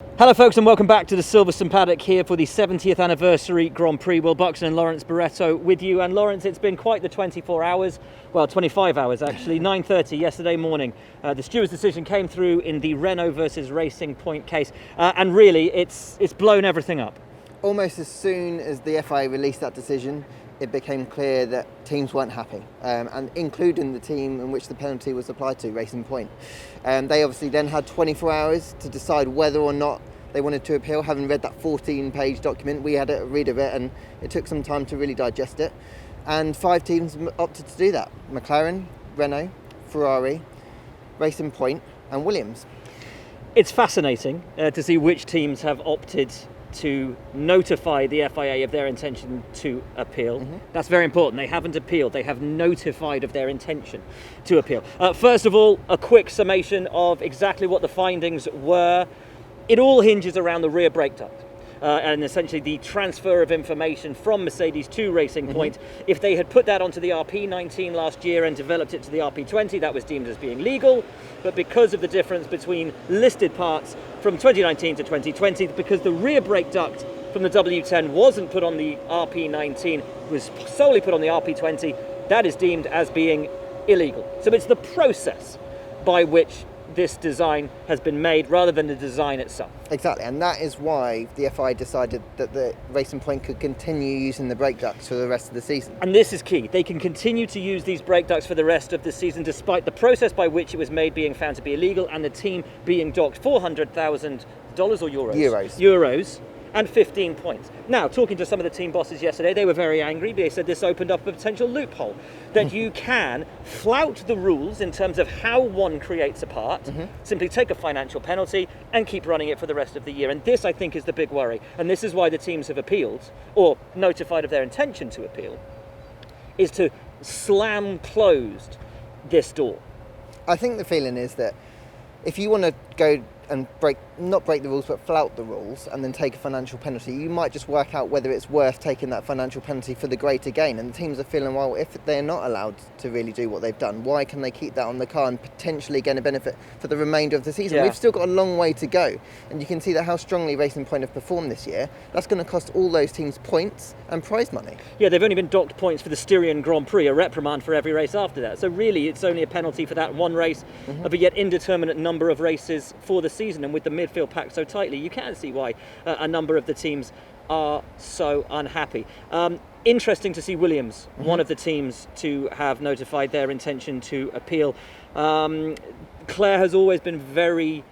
Hello folks and welcome back to the Silverstone paddock here for the 70th anniversary Grand Prix. Will Buxton and Lawrence Barretto with you. And Lawrence, it's been quite the 24 hours, well 25 hours actually, 9:30 yesterday morning. The steward's decision came through in the Renault versus Racing Point case and really it's blown everything up. Almost as soon as the FIA released that decision, it became clear that teams weren't happy, and including the team in which the penalty was applied to, Racing Point. They obviously then had 24 hours to decide whether or not they wanted to appeal. Having read that 14-page document, we had a read of it, and it took some time to really digest it. And 5 teams opted to do that: McLaren, Renault, Ferrari, Racing Point, and Williams. It's fascinating to see which teams have opted to notify the FIA of their intention to appeal. That's very important. They haven't appealed, they have notified of their intention to appeal. First of all, a quick summation of exactly what the findings were. It all hinges around the rear brake duct. And essentially the transfer of information from Mercedes to Racing Point. If they had put that onto the RP19 last year and developed it to the RP20, that was deemed as being legal. But because of the difference between listed parts from 2019 to 2020, because the rear brake duct from the W10 wasn't put on the RP19, was solely put on the RP20, that is deemed as being illegal. So it's the process by which this design has been made rather than the design itself. Exactly, and that is why the FIA decided that the Racing Point could continue using the brake ducts for the rest of the season. And this is key. They can continue to use these brake ducts for the rest of the season despite the process by which it was made being found to be illegal and the team being docked $400,000 or euros? Euros. And 15 points. Now, talking to some of the team bosses yesterday, they were very angry. They said this opened up a potential loophole, that you can flout the rules in terms of how one creates a part, simply take a financial penalty and keep running it for the rest of the year. And this, I think, is the big worry. And this is why the teams have appealed, or notified of their intention to appeal, is to slam closed this door. I think the feeling is that if you want to go and not break the rules, but flout the rules and then take a financial penalty, you might just work out whether it's worth taking that financial penalty for the greater gain. And the teams are feeling, well, if they're not allowed to really do what they've done, why can they keep that on the car and potentially gain a benefit for the remainder of the season? Yeah. We've still got a long way to go. And you can see that how strongly Racing Point have performed this year. That's going to cost all those teams points and prize money. Yeah, they've only been docked points for the Styrian Grand Prix, a reprimand for every race after that. So really, it's only a penalty for that one race, but yet indeterminate number of races for the season. And with the midfield packed so tightly, you can see why a number of the teams are so unhappy. Interesting to see Williams, one of the teams to have notified their intention to appeal. Claire has always been very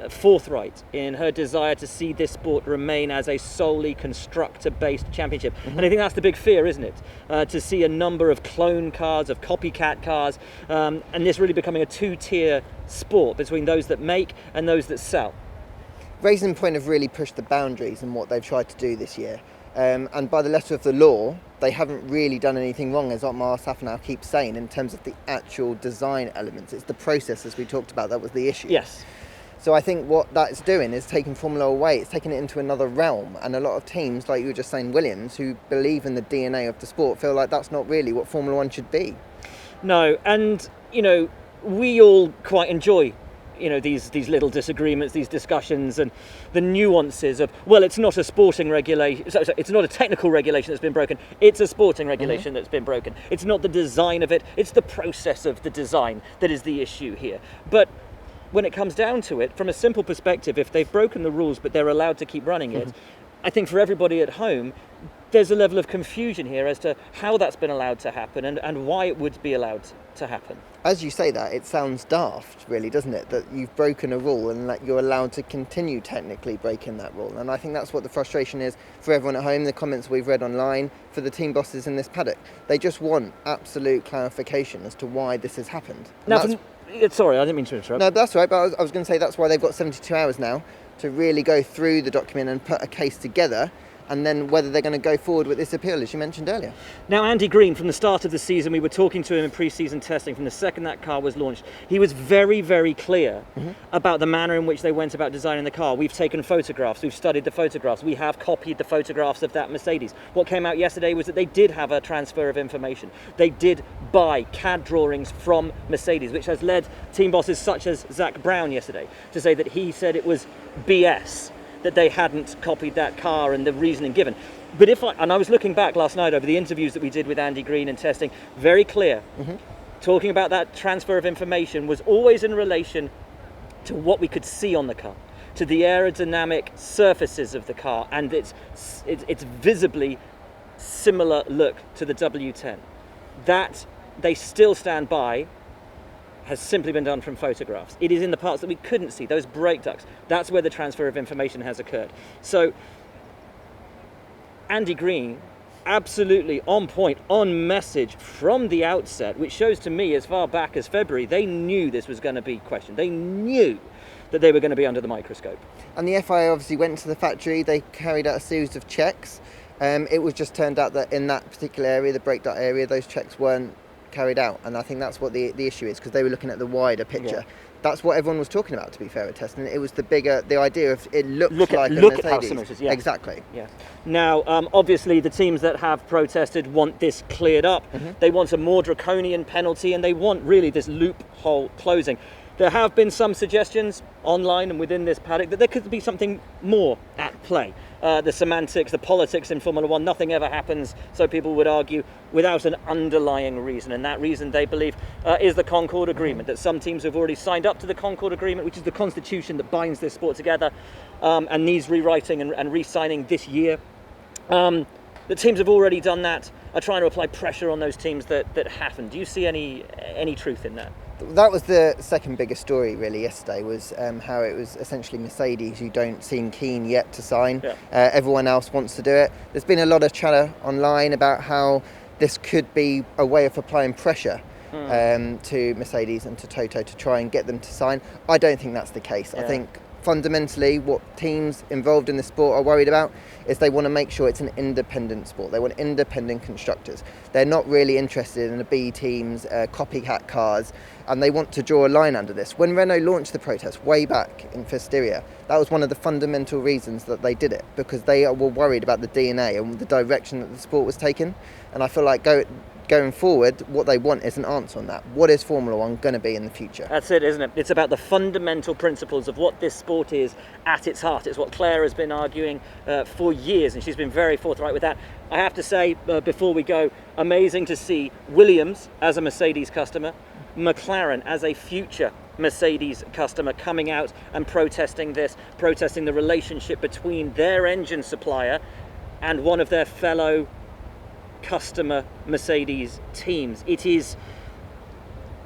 forthright in her desire to see this sport remain as a solely constructor-based championship. And I think that's the big fear, isn't it? To see a number of clone cars, of copycat cars, and this really becoming a two-tier sport between those that make and those that sell. Racing Point have really pushed the boundaries in what they've tried to do this year. And by the letter of the law, they haven't really done anything wrong, as Otmar Safnauer keeps saying, in terms of the actual design elements. It's the process, as we talked about, that was the issue. Yes. So I think what that's doing is taking Formula away. It's taking it into another realm. And a lot of teams, like you were just saying, Williams, who believe in the DNA of the sport, feel like that's not really what Formula One should be. No, and, we all quite enjoy these little disagreements, these discussions, and the nuances of, well, it's not a sporting regulation, so it's not a technical regulation that's been broken, it's a sporting regulation that's been broken. It's not the design of it, it's the process of the design that is the issue here. But when it comes down to it, from a simple perspective, if they've broken the rules but they're allowed to keep running it, I think for everybody at home, there's a level of confusion here as to how that's been allowed to happen and why it would be allowed to happen. As you say that, it sounds daft, really, doesn't it? That you've broken a rule and that you're allowed to continue technically breaking that rule. And I think that's what the frustration is for everyone at home, the comments we've read online, for the team bosses in this paddock. They just want absolute clarification as to why this has happened. Sorry, I didn't mean to interrupt. No, that's right, but I was going to say that's why they've got 72 hours now to really go through the document and put a case together and then whether they're going to go forward with this appeal, as you mentioned earlier. Now, Andy Green, from the start of the season, we were talking to him in pre-season testing. From the second that car was launched, he was very, very clear about the manner in which they went about designing the car. We've taken photographs, we've studied the photographs, we have copied the photographs of that Mercedes. What came out yesterday was that they did have a transfer of information. They did buy CAD drawings from Mercedes, which has led team bosses such as Zach Brown yesterday to say that he said it was BS that they hadn't copied that car and the reasoning given. But I was looking back last night over the interviews that we did with Andy Green and testing, very clear, talking about that transfer of information was always in relation to what we could see on the car, to the aerodynamic surfaces of the car, and it's visibly similar look to the W10. That they still stand by has simply been done from photographs. It is in the parts that we couldn't see, those brake ducts. That's where the transfer of information has occurred. So Andy Green, absolutely on point, on message from the outset, which shows to me as far back as February, they knew this was going to be questioned. They knew that they were going to be under the microscope. And the FIA obviously went to the factory, they carried out a series of checks. It was just turned out that in that particular area, the brake duct area, those checks weren't carried out, and I think that's what the issue is, because they were looking at the wider picture. Yeah. That's what everyone was talking about, to be fair, at testing. It was the idea of it looked like a Mercedes. At how similar it is, yeah. Exactly. Yeah. Now, obviously, the teams that have protested want this cleared up. They want a more draconian penalty, and they want really this loophole closing. There have been some suggestions online and within this paddock that there could be something more at play. The semantics, the politics in Formula One, nothing ever happens, so people would argue, without an underlying reason. And that reason, they believe, is the Concord Agreement, that some teams have already signed up to the Concord Agreement, which is the constitution that binds this sport together, and needs rewriting and re-signing this year. The teams have already done that, are trying to apply pressure on those teams that haven't. Do you see any truth in that? That was the second biggest story really yesterday, was how it was essentially Mercedes who don't seem keen yet to sign. Yeah. Everyone else wants to do it. There's been a lot of chatter online about how this could be a way of applying pressure to Mercedes and to Toto to try and get them to sign. I don't think that's the case. Yeah. I think fundamentally what teams involved in the sport are worried about is they want to make sure it's an independent sport. They want independent constructors. They're not really interested in the B teams, copycat cars, and they want to draw a line under this. When Renault launched the protest way back in Fisteria, that was one of the fundamental reasons that they did it, because they were worried about the DNA and the direction that the sport was taking. And I feel like going forward, what they want is an answer on that. What is Formula One going to be in the future? That's it, isn't it? It's about the fundamental principles of what this sport is at its heart. It's what Claire has been arguing for years, and she's been very forthright with that. I have to say, before we go, amazing to see Williams as a Mercedes customer, McLaren as a future Mercedes customer coming out and protesting this, protesting the relationship between their engine supplier and one of their fellow customer Mercedes teams. It is,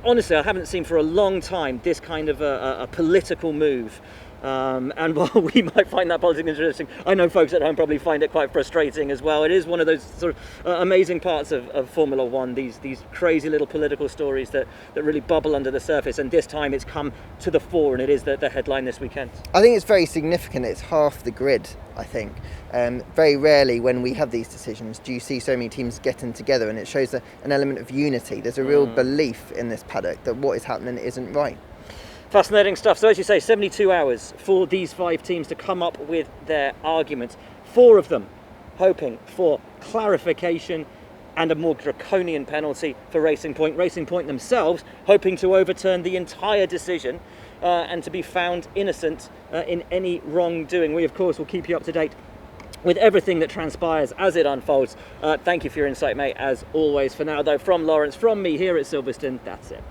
honestly, I haven't seen for a long time this kind of a political move. And while we might find that politics interesting, I know folks at home probably find it quite frustrating as well. It is one of those sort of amazing parts of Formula One, these crazy little political stories that really bubble under the surface, and this time it's come to the fore, and it is the headline this weekend. I think it's very significant. It's half the grid, I think. Very rarely when we have these decisions do you see so many teams getting together, and it shows an element of unity. There's a real belief in this paddock that what is happening isn't right. Fascinating stuff. So as you say, 72 hours for these 5 teams to come up with their arguments. 4 of them hoping for clarification and a more draconian penalty for Racing Point. Racing Point themselves hoping to overturn the entire decision and to be found innocent in any wrongdoing. We, of course, will keep you up to date with everything that transpires as it unfolds. Thank you for your insight, mate, as always. For now, though, from Lawrence, from me here at Silverstone, that's it.